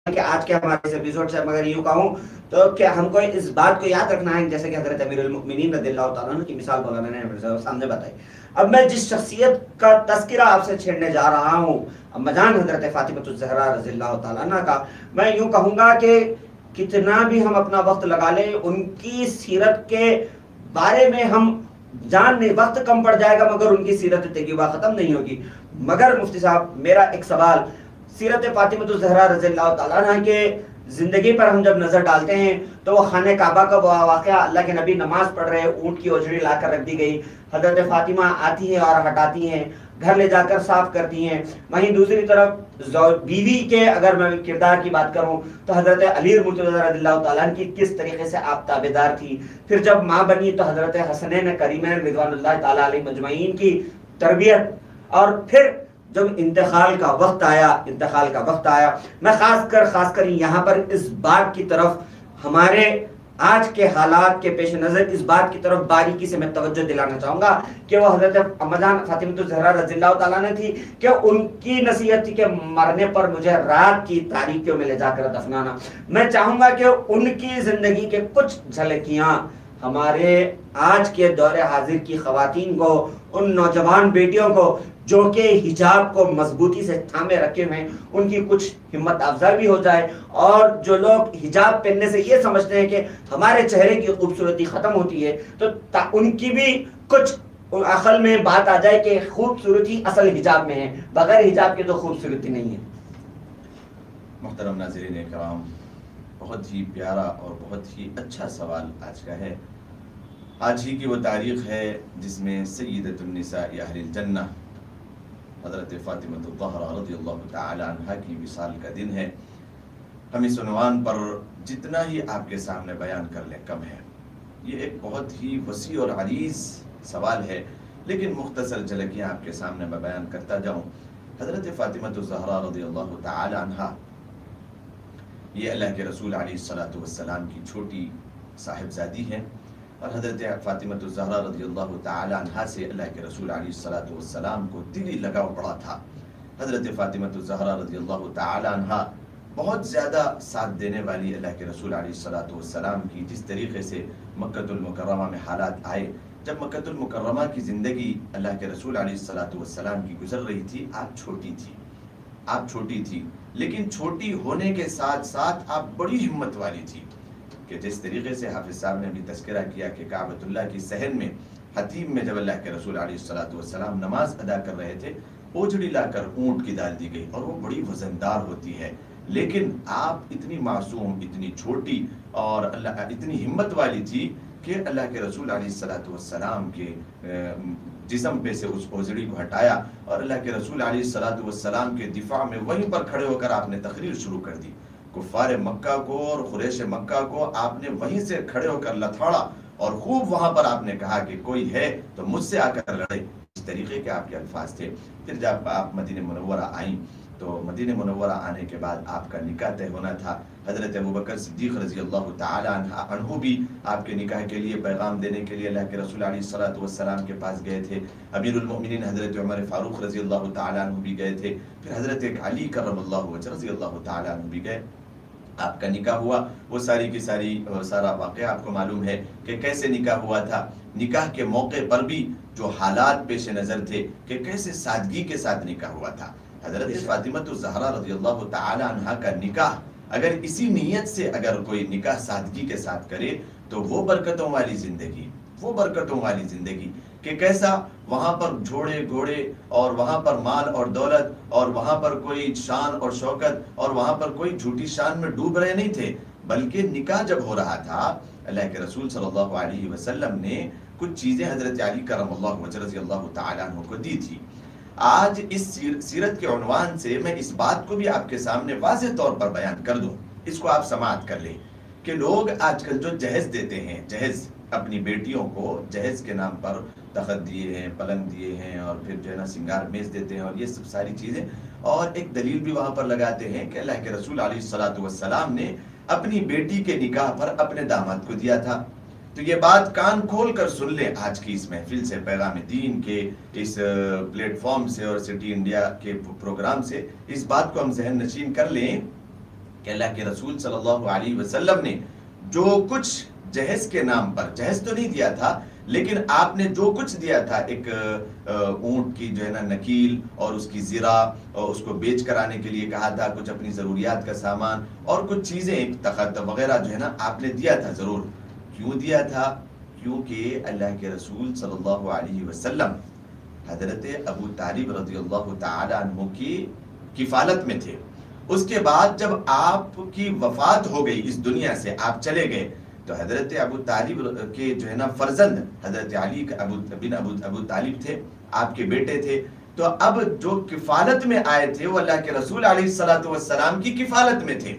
کہ آج کے ہمارے اس ایپیسوڈ سے مگر یوں کہوں تو کہ ہم کو اس بات کو یاد رکھنا ہے جیسے کہ حضرت امیر المؤمنین رضی اللہ تعالیٰ عنہ کی مثال مولانا نے سامنے بتائی. اب میں جس شخصیت کا تذکرہ آپ سے چھیڑنے جا رہا ہوں اما جان حضرت فاطمہ الزہرا رضی اللہ تعالیٰ عنہ کا، میں یوں کہوں گا کہ کتنا بھی ہم اپنا وقت لگا لیں ان کی سیرت کے بارے میں ہم جان نہیں، وقت کم پڑ جائے گا مگر ان کی سیرت طیبہ ختم نہیں ہوگی. مگر مفتی صاحب میرا ایک سوال، سیرت فاطمہ الزہرا رضی اللہ تعالیٰ عنہ کے زندگی پر ہم جب نظر ڈالتے ہیں تو وہ خانہ کعبہ کا واقعہ، اللہ کے نبی نماز پڑھ رہے، اونٹ کی اوجڑی لا کر رکھ دی گئی، حضرت فاطمہ آتی ہیں اور ہٹاتی ہیں، گھر لے جا کر صاف کرتی ہیں. وہیں دوسری طرف بیوی کے اگر میں کردار کی بات کروں تو حضرت علی مرتضیٰ رضی اللہ تعالیٰ عنہ کی کس طریقے سے آپ تابعدار تھی. پھر جب ماں بنی تو حضرت حسنین کریمین رضوان اللہ تعالیٰ علیہ مجمعین کی تربیت، اور پھر جب انتقال کا وقت آیا میں خاص کر یہاں پر اس بات کی طرف ہمارے آج کے حالات کے پیش نظر اس بات کی طرف باریکی سے میں توجہ دلانا چاہوں گا کہ وہ حضرت اما جان فاطمہ الزہرا رضی اللہ تعالیٰ نے تھی کہ ان کی نصیحت تھی کہ مرنے پر مجھے رات کی تاریکیوں میں لے جا کر دفنانا. میں چاہوں گا کہ ان کی زندگی کے کچھ جھلکیاں ہمارے آج کے دور حاضر کی خواتین کو، ان نوجوان بیٹیوں کو جو کہ حجاب کو مضبوطی سے تھامے رکھے ہوئے ہیں، ان کی کچھ ہمت افزائی بھی ہو جائے. اور جو لوگ حجاب پہننے سے یہ سمجھتے ہیں کہ ہمارے چہرے کی خوبصورتی ختم ہوتی ہے تو ان کی بھی کچھ عقل میں بات آ جائے کہ خوبصورتی اصل حجاب میں ہے، بغیر حجاب کے تو خوبصورتی نہیں ہے. محترم ناظرین کرام، بہت ہی پیارا اور بہت ہی اچھا سوال آج کا ہے. آج ہی کی وہ تاریخ ہے جس میں سیدۃ النساء اہل الجنہ حضرت فاطمہ الزہرا رضی اللہ تعالی عنہ کی وصال کا دن ہے. ہم اس عنوان پر جتنا ہی آپ کے سامنے بیان کر لیں کم ہے. یہ ایک بہت ہی وسیع اور عریض سوال ہے، لیکن مختصر جھلکیاں آپ کے سامنے میں بیان کرتا جاؤں. حضرت فاطمہ الزہرا رضی اللہ تعالی عنہ یہ اللہ کے رسول علیہ الصلوۃ والسلام کی چھوٹی صاحبزادی ہیں، اور حضرت فاطمہ الزہرا رضی اللہ تعالی عنہ سے اللہ کے رسول علیہ الصلوۃ والسلام کو دلی لگاؤ پڑا تھا. حضرت فاطمہ الزہرا رضی اللہ تعالی عنہ بہت زیادہ ساتھ دینے والی اللہ کے رسول علیہ الصلوۃ والسلام کی. جس طریقے سے مکۃ المکرمہ میں حالات آئے، جب مکۃ المکرمہ کی زندگی اللہ کے رسول علیہ الصلوۃ والسلام کی گزر رہی تھی، آپ چھوٹی تھی، لیکن چھوٹی ہونے کے ساتھ ساتھ آپ بڑی ہمت والی تھی. کہ جس طریقے سے حافظ صاحب نے بھی تذکرہ کیا کہ کعبۃ اللہ کی صحن میں حتیم میں جب اللہ کے رسول علیہ الصلوۃ والسلام نماز ادا کر رہے تھے، اوجڑی لا کر اونٹ کی ڈال دی گئی، اور وہ بڑی وزندار ہوتی ہے، لیکن آپ اتنی معصوم، اتنی چھوٹی اور اللہ اتنی ہمت والی تھی کہ اللہ کے رسول علیہ الصلوۃ والسلام کے جسم پہ سے اس اوجڑی کو ہٹایا، اور اللہ کے رسول علیہ الصلوۃ والسلام کے دفاع میں وہیں پر کھڑے ہو کر آپ نے تقریر شروع کر دی. کفار مکہ کو اور قریش مکہ کو آپ نے وہیں سے کھڑے ہو کر لتھاڑا، اور خوب وہاں پر آپ نے کہا کہ کوئی ہے تو مجھ سے آ کر لڑے. اس طریقے کے آپ کے الفاظ تھے. پھر جب آپ مدینہ منورہ آئیں تو مدینہ منورہ آنے کے بعد آپ کا نکاح طے ہونا تھا. حضرت ابوبکر صدیق رضی اللہ تعالی عنہ بھی آپ کے نکاح کے لیے پیغام دینے کے لیے اللہ کے رسول علیہ الصلوۃ والسلام کے پاس گئے تھے. امیر المؤمنین حضرت عمر فاروق رضی اللہ تعالی عنہ بھی گئے تھے. پھر حضرت علی کرم اللہ وجہ رضی اللہ تعالی عنہ بھی گئے. آپ کا نکاح ہوا. وہ ساری کی سارا واقعہ آپ کو معلوم ہے کہ کیسے نکاح ہوا تھا. نکاح کے موقع پر بھی جو حالات پیش نظر تھے کہ کیسے سادگی کے ساتھ نکاح ہوا تھا. حضرت فاطمہ الزہرا رضی اللہ تعالی عنہ کا نکاح اگر اسی نیت سے اگر کوئی نکاح سادگی کے ساتھ کرے تو وہ برکتوں والی زندگی کہ کیسا وہاں پر جھوڑے گھوڑے اور وہاں پر مال اور دولت اور وہاں پر کوئی شان اور شوکت اور وہاں پر کوئی جھوٹی شان میں ڈوب رہے نہیں تھے، بلکہ نکاح جب ہو رہا تھا اللہ کے رسول صلی اللہ علیہ وسلم نے کچھ چیزیں حضرت علی کرم اللہ وجہ رضی اللہ تعالی عنہ کو دی تھی. آج اس سیرت کے عنوان سے میں اس بات کو بھی آپ کے سامنے واضح طور پر بیان کر دوں، اس کو آپ سماعت کر لیں کہ لوگ آج کل جو جہیز دیتے ہیں، جہیز اپنی بیٹیوں کو جہیز کے نام پر تخت دیے ہیں، پلنگ دیے ہیں، اور پھر جو ہے نا سنگار میز دیتے ہیں اور یہ سب ساری چیزیں، اور ایک دلیل بھی وہاں پر لگاتے ہیں کہ اللہ کے رسول علیہ الصلوۃ والسلام نے اپنی بیٹی کے نکاح پر اپنے داماد کو دیا تھا. تو یہ بات کان کھول کر سن لیں آج کی اس محفل سے، پیغام دین کے اس پلیٹ فارم سے اور سٹی انڈیا کے پروگرام سے اس بات کو ہم ذہن نشین کر لیں کہ اللہ کے رسول صلی اللہ علیہ وسلم نے جو کچھ جہیز کے نام پر، جہیز تو نہیں دیا تھا لیکن آپ نے جو کچھ دیا تھا، ایک اونٹ کی جو ہے نا نکیل اور اس کی زرہ اور اس کو بیچ کر آنے کے لیے کہا تھا، کچھ اپنی ضروریات کا سامان اور کچھ چیزیں تخت وغیرہ جو ہے نا آپ نے دیا تھا ضرور۔ کیوں دیا تھا؟ کیونکہ اللہ کے رسول صلی اللہ علیہ وسلم حضرت ابو طالب رضی اللہ تعالی عنہ کی کفالت میں تھے۔ اس کے بعد جب آپ کی وفات ہو گئی، اس دنیا سے آپ چلے گئے، تو حضرت ابو طالب کے جو ہے نا فرزند حضرت علی بن ابو طالب تھے، آپ کے بیٹے تھے، تو اب جو کفالت میں آئے تھے وہ اللہ کے رسول علیہ الصلوۃ والسلام کی کفالت میں تھے۔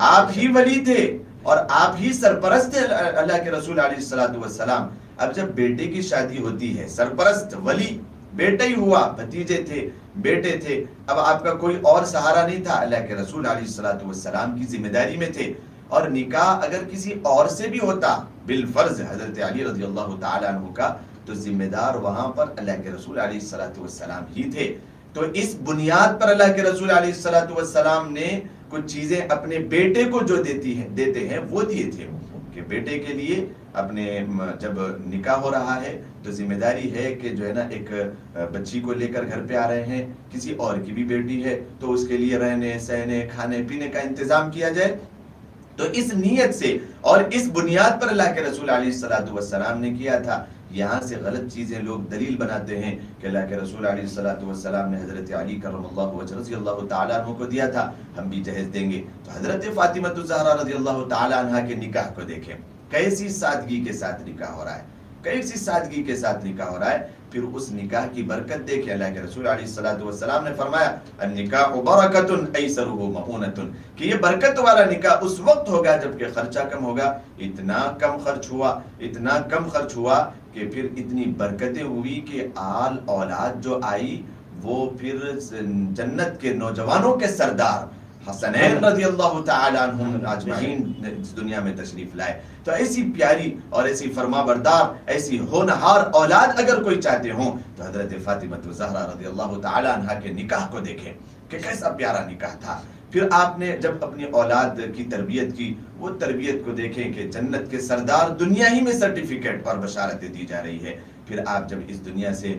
آپ ہی ولی تھے اور آپ ہی سرپرست تھے اللہ کے رسول علیہ الصلوۃ والسلام۔ اب جب بیٹے کی شادی ہوتی ہے، سرپرست ولی بیٹا ہی ہوا، بھتیجے تھے، بیٹے تھے، اب آپ کا کوئی اور سہارا نہیں تھا، اللہ کے رسول علیہ الصلوۃ والسلام کی ذمہ داری میں تھے۔ اور نکاح اگر کسی اور سے بھی ہوتا بالفرض حضرت علی رضی اللہ تعالی عنہ کا، تو ذمہ دار وہاں پر اللہ کے رسول علیہ الصلوۃ والسلام ہی تھے۔ تو اس بنیاد پر اللہ کے رسول علیہ الصلوۃ والسلام نے کچھ چیزیں اپنے بیٹے کو جو دیتے ہیں وہ دیے تھے، کہ بیٹے کے لیے اپنے جب نکاح ہو رہا ہے تو ذمہ داری ہے کہ جو ہے نا ایک بچی کو لے کر گھر پہ آ رہے ہیں، کسی اور کی بھی بیٹی ہے تو اس کے لیے رہنے سہنے کھانے پینے کا انتظام کیا جائے۔ تو اس نیت سے اور اس بنیاد پر اللہ کے رسول علیہ الصلوۃ والسلام نے کیا تھا۔ یہاں سے غلط چیزیں لوگ دلیل بناتے ہیں کہ اللہ کے رسول علیہ الصلوۃ والسلام نے حضرت علی کرم اللہ وجہ رضی اللہ تعالیٰ عنہ کو دیا تھا، ہم بھی جہیز دیں گے۔ تو حضرت فاطمہ الزہرا رضی اللہ تعالیٰ عنہ کے نکاح کو دیکھیں، کیسی سادگی کے ساتھ نکاح ہو رہا ہے، کیسی سادگی کے ساتھ نکاح ہو رہا ہے۔ پھر اس نکاح کی برکت دیکھیں، اللہ کے رسول علیہ الصلوۃ والسلام نے فرمایا النکاح برکۃ ایسرہ مؤونۃ، کہ یہ برکت والا نکاح اس وقت ہوگا جب کہ خرچہ کم ہوگا۔ اتنا کم خرچ ہوا کہ پھر اتنی برکتیں ہوئی کہ آل اولاد جو آئی وہ پھر جنت کے نوجوانوں کے سردار حسنین رضی اللہ تعالی عنہم اجمعین اس دنیا میں تشریف لائے۔ تو ایسی پیاری اور ایسی فرما بردار، ایسی ہونہار اولاد اگر کوئی چاہتے ہوں تو حضرت فاطمہ الزہرا رضی اللہ تعالی عنہ کے نکاح کو دیکھیں کہ کیسا پیارا نکاح تھا۔ پھر آپ نے جب اپنی اولاد کی تربیت کی، وہ تربیت کو دیکھیں کہ جنت کے سردار دنیا ہی میں سرٹیفکیٹ اور بشارتیں دی جا رہی ہے۔ پھر آپ جب اس دنیا سے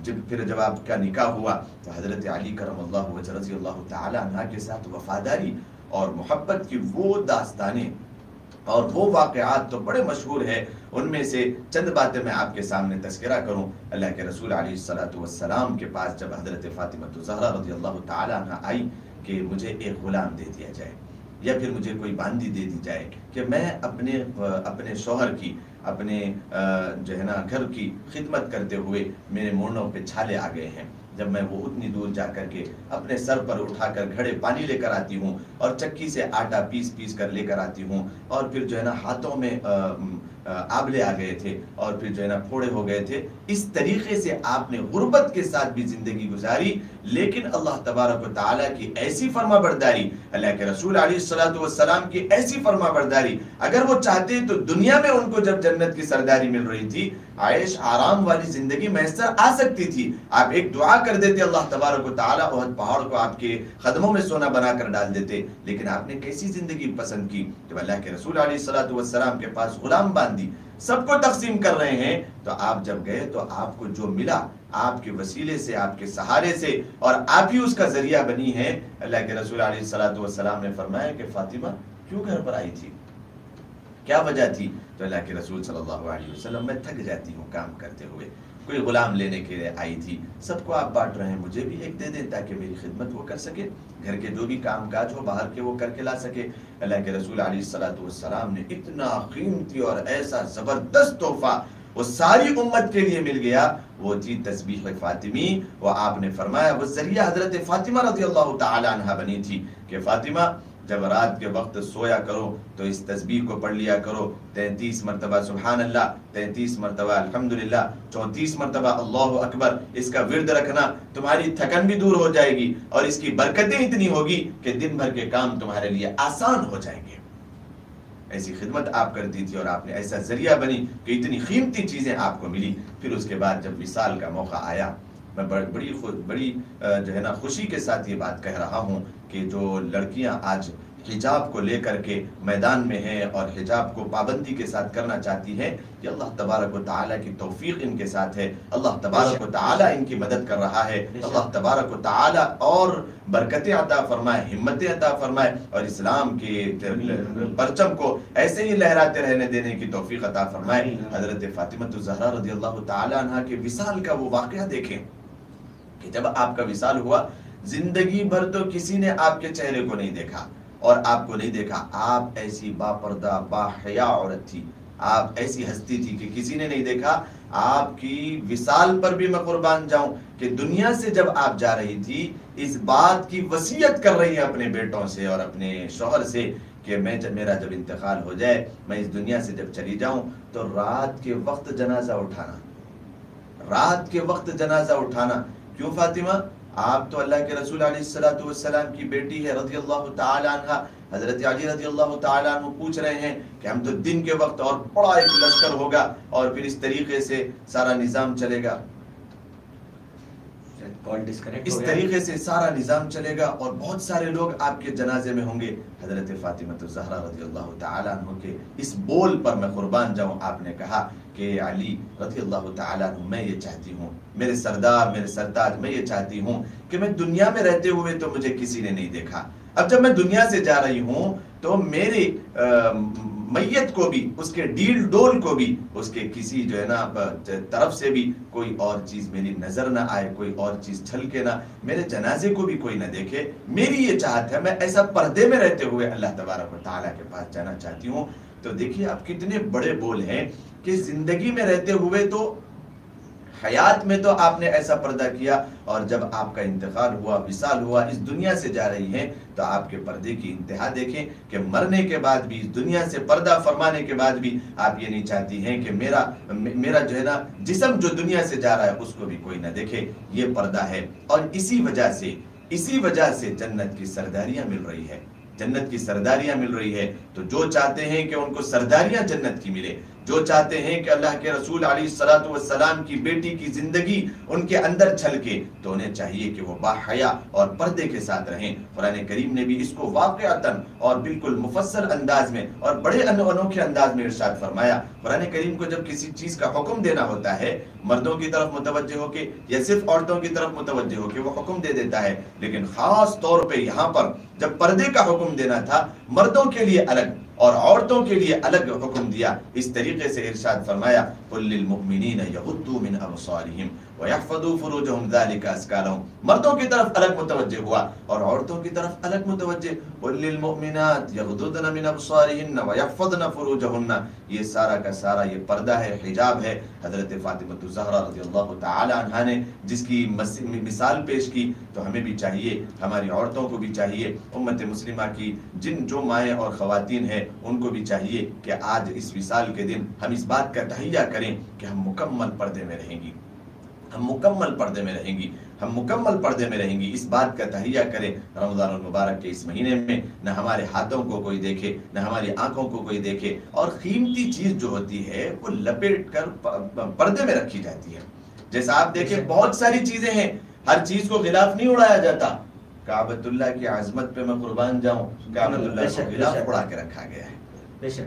جب آپ کا نکاح ہوا تو حضرت علی کرم اللہ وجہ رضی اللہ تعالی عنہ کے ساتھ وفاداری اور محبت کی وہ داستانیں اور وہ واقعات تو بڑے مشہور ہیں۔ ان میں سے چند باتیں میں آپ کے سامنے تذکرہ کروں۔ اللہ کے رسول علیہ الصلوۃ والسلام کے پاس جب حضرت فاطمہ الزہرا رضی اللہ تعالی عنہ آئی کہ مجھے ایک غلام دے دیا جائے یا پھر مجھے کوئی باندی دے دی جائے کہ میں اپنے شوہر کی، اپنے جو ہے نا گھر کی خدمت کرتے ہوئے میرے مونڈوں پہ چھالے آ گئے ہیں، جب میں وہ اتنی دور جا کر کے اپنے سر پر اٹھا کر گھڑے پانی لے کر آتی ہوں اور چکی سے آٹا پیس کر لے کر آتی ہوں، اور پھر جو ہے نا ہاتھوں میں آبلے آ گئے تھے اور پھر جو ہے نا پھوڑے ہو گئے تھے۔ اس طریقے سے آپ نے غربت کے ساتھ بھی زندگی گزاری، لیکن اللہ تبارک و تعالیٰ کی ایسی فرما برداری، اللہ کے رسول علیہ الصلوۃ والسلام کی ایسی فرما برداری، اگر وہ چاہتے تو دنیا میں ان کو جب جنت کی سرداری مل رہی تھی، عائش آرام والی زندگی میسر آ سکتی تھی، آپ ایک دعا کر دیتے، اللہ تبارک و تعالیٰ احد پہاڑ کو آپ کے قدموں میں سونا بنا کر ڈال دیتے۔ لیکن آپ نے کیسی زندگی پسند کی؟ جب اللہ کے رسول علیہ الصلوۃ والسلام کے پاس غلام باندھی سب کو تقسیم کر رہے ہیں، تو آپ جب گئے تو آپ کو جو ملا آپ کے وسیلے سے، آپ کے سہارے سے، اور آپ ہی اس کا ذریعہ بنی ہے۔ اللہ کے رسول علیہ الصلوۃ والسلام نے فرمایا کہ فاطمہ کیوں گھر پر آئی تھی، کیا وجہ تھی؟ تو اللہ کے رسول صلی اللہ علیہ وسلم میں تھک جاتی ہوں کام کرتے ہوئے، کوئی غلام لینے کے لیے آئی تھی، سب کو آپ بانٹ رہے ہیں، مجھے بھی ایک دے دیں تاکہ میری خدمت وہ کر سکے، گھر کے جو بھی کام کاج ہو باہر کے وہ کر کے لا سکے۔ اللہ کے رسول علیہ الصلوۃ والسلام نے اتنا قیمتی اور ایسا زبردست تحفہ وہ ساری امت کے لیے مل گیا، وہ تھی تسبیح فاطمی۔ وہ آپ نے فرمایا وہ ذریعہ حضرت فاطمہ رضی اللہ تعالی عنہ بنی تھی کہ فاطمہ جب رات کے وقت سویا کرو تو اس تسبیح کو پڑھ لیا کرو، 33 مرتبہ سبحان اللہ، 33 مرتبہ الحمدللہ، 34 مرتبہ اللہ اکبر، اس کا ورد رکھنا، تمہاری تھکن بھی دور ہو جائے گی اور اس کی برکتیں اتنی ہوگی کہ دن بھر کے کام تمہارے لیے آسان ہو جائیں گے۔ ایسی خدمت آپ کرتی تھی اور آپ نے ایسا ذریعہ بنی کہ اتنی قیمتی چیزیں آپ کو ملی۔ پھر اس کے بعد جب وصال کا موقع آیا، میں بڑی جو ہے نا خوشی کے ساتھ یہ بات کہہ رہا ہوں کہ جو لڑکیاں آج حجاب کو لے کر کے میدان میں ہیں اور حجاب کو پابندی کے ساتھ کرنا چاہتی ہیں، یہ اللہ تبارک و تعالیٰ کی توفیق ان کے ساتھ ہے، اللہ تبارک و تعالیٰ ان کی مدد کر رہا ہے، اللہ تبارک و تعالیٰ اور برکتیں عطا فرمائے، ہمتیں عطا فرمائے، اور اسلام کے پرچم کو ایسے ہی لہراتے رہنے دینے کی توفیق عطا فرمائے۔ حضرت فاطمہ الزہرا رضی اللہ تعالیٰ عنہ کے وصال کا وہ واقعہ دیکھیں کہ جب آپ کا وصال ہوا، زندگی بھر تو کسی نے آپ کے چہرے کو نہیں دیکھا اور آپ کو نہیں دیکھا، آپ ایسی با پردہ با حیا عورت تھی، آپ ایسی ہستی تھی کہ کسی نے نہیں دیکھا۔ آپ کی وصال پر بھی میں قربان جاؤں کہ دنیا سے جب آپ جا رہی تھی اس بات کی وصیت کر رہی ہیں اپنے بیٹوں سے اور اپنے شوہر سے کہ میرا جب انتقال ہو جائے، میں اس دنیا سے جب چلی جاؤں تو رات کے وقت جنازہ اٹھانا، رات کے وقت جنازہ اٹھانا۔ کیوں فاطمہ؟ آپ تو اللہ کے رسول علیہ السلام کی بیٹی ہے رضی اللہ تعالی عنہ۔ حضرت علی رضی اللہ تعالی عنہ پوچھ رہے ہیں کہ ہم تو دن کے وقت اور بڑا ایک لشکر ہوگا اور پھر اس طریقے سے سارا نظام چلے گا، اس طریقے سے سارا نظام چلے گا اور بہت سارے لوگ آپ کے جنازے میں ہوں گے۔ حضرت فاطمہ الزہرا رضی اللہ تعالی عنہ کے اس بول پر میں قربان جاؤں، آپ نے کہا کہ علی رضی اللہ تعالیٰ عنہ، میں یہ چاہتی ہوں، میرے سردار، میرے سرتاج، میں یہ چاہتی ہوں کہ میں دنیا میں رہتے ہوئے تو مجھے کسی نے نہیں دیکھا، اب جب میں دنیا سے جا رہی ہوں تو میری میت کو بھی، اس کے ڈیل ڈول کو بھی، اس کے کسی جو ہے نا طرف سے بھی کوئی اور چیز میری نظر نہ آئے، کوئی اور چیز چھلکے نہ، میرے جنازے کو بھی کوئی نہ دیکھے، میری یہ چاہت ہے، میں ایسا پردے میں رہتے ہوئے اللہ تبارک و تعالیٰ کے پاس جانا چاہتی ہوں۔ تو دیکھیے آپ کتنے بڑے بول ہیں کہ زندگی میں رہتے ہوئے تو حیات میں تو آپ نے ایسا پردہ کیا، اور جب آپ کا انتقال ہوا، وصال ہوا، اس دنیا سے جا رہی ہیں تو آپ کے پردے کی انتہا دیکھیں کہ مرنے کے بعد بھی، اس دنیا سے پردہ فرمانے کے بعد بھی آپ یہ نہیں چاہتی ہیں کہ میرا جو ہے نا جسم جو دنیا سے جا رہا ہے اس کو بھی کوئی نہ دیکھے، یہ پردہ ہے۔ اور اسی وجہ سے جنت کی سرداریاں مل رہی ہے، جنت کی سرداریاں مل رہی ہے۔ تو جو چاہتے ہیں کہ ان کو سرداریاں جنت کی ملے، جو چاہتے ہیں کہ اللہ کے رسول علیہ السلام کی بیٹی کی زندگی ان کے اندر چھلکے، تو انہیں چاہیے کہ وہ باحیا اور پردے کے ساتھ رہیں۔ قرآن کریم نے بھی اس کو واقعتاً اور بالکل مفصل انداز میں اور بڑے انوکھے انداز میں ارشاد فرمایا۔ قرآن کریم کو جب کسی چیز کا حکم دینا ہوتا ہے، مردوں کی طرف متوجہ ہو کے یا صرف عورتوں کی طرف متوجہ ہو کے وہ حکم دے دیتا ہے، لیکن خاص طور پہ یہاں پر جب پردے کا حکم دینا تھا، مردوں کے لیے الگ اور عورتوں کے لیے الگ حکم دیا۔ اس طریقے سے ارشاد فرمایا قُل لِّلْمُؤْمِنِينَ يَغُضُّوا مِنْ أَبْصَارِهِمْ وَيَحْفَظُوا فُرُوجَهُمْ ذَلِكَ أَزْكَىٰ لَهُمْ۔ مردوں کی طرف الگ متوجہ ہوا اور عورتوں کی طرف الگ متوجہ۔ قُل لِّلْمُؤْمِنَاتِ يَغْضُضْنَ مِنْ أَبْصَارِهِنَّ وَيَحْفَظْنَ فُرُوجَهُنَّ، یہ سارا کا سارا یہ پردہ ہے، حجاب ہے۔ حضرت فاطمہ الزہرا رضی اللہ تعالی عنہا نے جس کی مثال پیش کی، تو ہمیں بھی چاہیے، ہماری عورتوں کو بھی چاہیے، امت مسلمہ کی جو مائیں اور خواتین ہیں ان کو بھی چاہیے کہ آج اس وصال کے دن ہم اس بات کا تہیہ کریں کہ ہم مکمل پردے میں رہیں گی، ہم مکمل پردے میں رہیں گی، ہم مکمل پردے میں رہیں گی۔ اس بات کا تہیہ کریں رمضان المبارک کے اس مہینے میں نہ ہمارے ہاتھوں کو کوئی دیکھے، نہ ہماری آنکھوں کو کوئی دیکھے، اور قیمتی چیز جو ہوتی ہے وہ لپیٹ کر پردے میں رکھی جاتی ہے۔ جیسا آپ دیکھیں بہت ساری چیزیں ہیں، ہر چیز کو غلاف نہیں اڑایا جاتا۔ کعبۃ اللہ کی عظمت پہ میں قربان جاؤں، کعبۃ اللہ کو غلاف اڑا کے رکھا گیا ہے،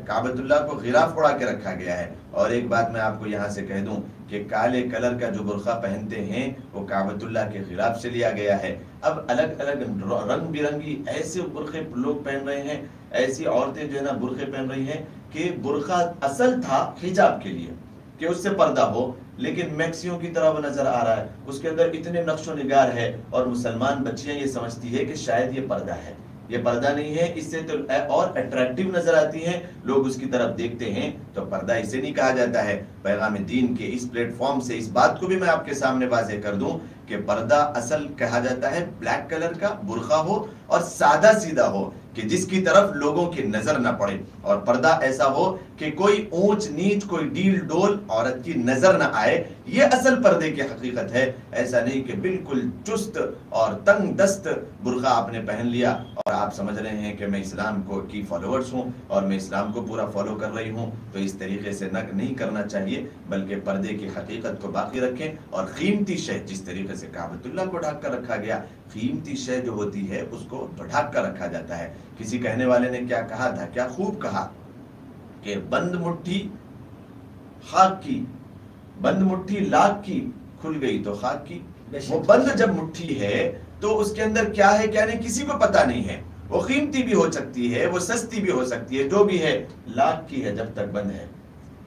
کعبۃ اللہ کو غلاف اڑا کے رکھا گیا ہے۔ اور ایک بات میں آپ کو یہاں سے کہہ دوں کہ کالے کلر کا جو برقع پہنتے ہیں وہ کعبۃ اللہ کے غلاف سے لیا گیا ہے۔ اب الگ الگ رنگ برنگی ایسے برقعے لوگ پہن رہے ہیں، ایسی عورتیں جو ہے نا برقعے پہن رہی ہیں کہ برقع اصل تھا حجاب کے لیے کہ اس سے پردہ ہو، لیکن میکسیوں کی طرح وہ نظر آ رہا ہے، اس کے اندر اتنے نقش و نگار ہے، اور مسلمان بچیاں یہ سمجھتی ہے کہ شاید یہ پردہ ہے، یہ پردہ نہیں ہے، اس سے تو اور اٹریکٹیو نظر آتی ہیں، لوگ اس کی طرف دیکھتے ہیں، تو پردہ اسے نہیں کہا جاتا ہے۔ پیغام دین کے اس پلیٹ فارم سے اس بات کو بھی میں آپ کے سامنے واضح کر دوں کہ پردہ اصل کہا جاتا ہے بلیک کلر کا برقع ہو اور سادہ سیدھا ہو کہ جس کی طرف لوگوں کی نظر نہ پڑے، اور پردہ ایسا ہو کہ کوئی اونچ نیچ، کوئی ڈیل ڈول عورت کی نظر نہ آئے، یہ اصل پردے کی حقیقت ہے. ایسا نہیں کہ بالکل چست اور تنگ دست برقع آپ نے پہن لیا اور آپ سمجھ رہے ہیں کہ میں اسلام کی فالوورز ہوں اور میں اسلام کو پورا فالو کر رہی ہوں. تو اس طریقے سے نہیں کرنا چاہیے، بلکہ پردے کی حقیقت کو باقی رکھیں. اور قیمتی شے جس طریقے سے کعبۃ اللہ کو ڈھک کر رکھا گیا، قیمتی شے جو ہوتی ہے اس کو ڈھک کر رکھا جاتا ہے. کسی کہنے والے نے کیا کہا تھا، کیا خوب کہا کہ بند مٹھی خاک کی، بند مٹھی لاکھ کی، کھل گئی تو خاک کی. وہ بند جب مٹھی ہے تو اس کے اندر کیا ہے کیا نہیں کسی کو پتہ نہیں ہے. وہ قیمتی بھی ہو سکتی ہے، وہ سستی بھی ہو سکتی ہے، جو بھی ہے لاکھ کی ہے جب تک بند ہے.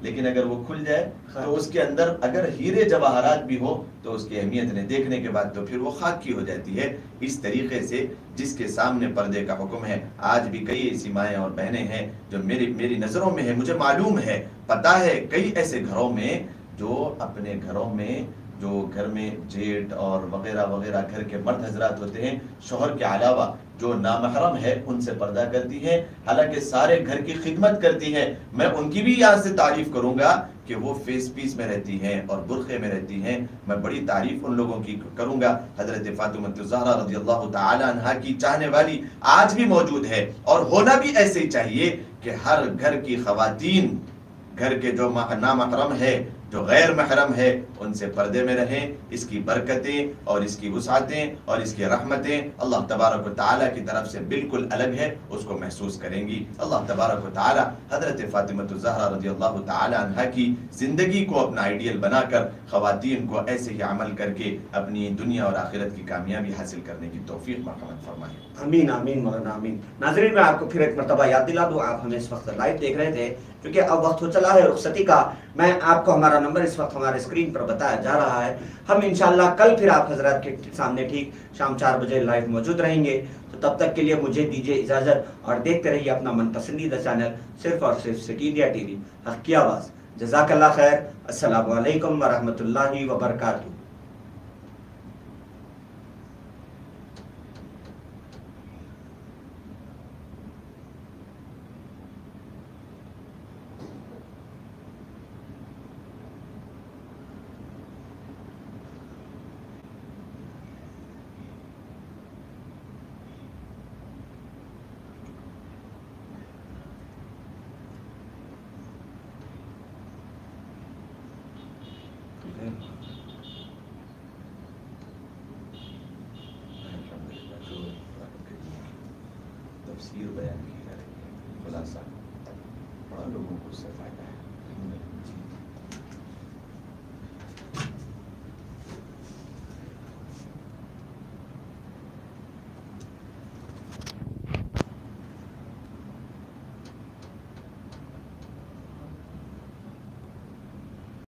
لیکن اگر وہ کھل جائے تو اس کے اندر اگر ہیرے جواہرات بھی ہو تو اس کی اہمیت نے دیکھنے کے بعد تو پھر وہ خاک کی ہو جاتی ہے. اس طریقے سے جس کے سامنے پردے کا حکم ہے، آج بھی کئی ایسی مائیں اور بہنیں ہیں جو میری نظروں میں ہے، مجھے معلوم ہے، پتہ ہے، کئی ایسے گھروں میں جو اپنے گھروں میں جو گھر میں جیٹ اور وغیرہ وغیرہ گھر کے مرد حضرات ہوتے ہیں، شوہر کے علاوہ جو نامحرم ہے ان سے پردہ کرتی ہیں، حالانکہ سارے گھر کی خدمت کرتی ہیں. میں ان کی بھی یہاں سے تعریف کروں گا کہ وہ فیس پیس میں رہتی ہیں اور برقعے میں رہتی ہیں. میں بڑی تعریف ان لوگوں کی کروں گا. حضرت فاطمہ الزہرا رضی اللہ تعالی عنہا کی چاہنے والی آج بھی موجود ہے، اور ہونا بھی ایسے ہی چاہیے کہ ہر گھر کی خواتین گھر کے جو نامحرم ہے، جو غیر محرم ہے، ان سے پردے میں رہیں. اس کی برکتیں اور اس کی وسعتیں اور اس کی رحمتیں اللہ تبارک و تعالیٰ کی طرف سے بالکل الگ ہے، اس کو محسوس کریں گی. اللہ تبارک و تعالیٰ حضرت فاطمہ الزہرا رضی اللہ تعالی عنہا کی زندگی کو اپنا آئیڈیل بنا کر خواتین کو ایسے ہی عمل کر کے اپنی دنیا اور آخرت کی کامیابی حاصل کرنے کی توفیق مرحمت فرمائے. آمین آمین مولانا آمین. ناظرین میں آپ کو پھر ایک مرتبہ یاد دلا دوں، آپ ہمیں اس وقت لائیو دیکھ رہے تھے کیونکہ اب وقت ہو چلا ہے رخصتی کا. میں آپ کو ہمارا نمبر اس وقت ہمارے اسکرین پر بتایا جا رہا ہے. ہم انشاءاللہ کل پھر آپ حضرات کے سامنے ٹھیک شام 4 بجے لائیو موجود رہیں گے. تو تب تک کے لیے مجھے دیجیے اجازت اور دیکھتے رہیے اپنا من پسندیدہ چینل صرف اور صرف سٹی انڈیا ٹی وی حق کی آواز. جزاک اللہ خیر. السلام علیکم ورحمۃ اللہ وبرکاتہ. تفسیر بیان کی جا رہی ہے، خلاصہ بڑا لوگوں کو اس سے فائدہ ہے.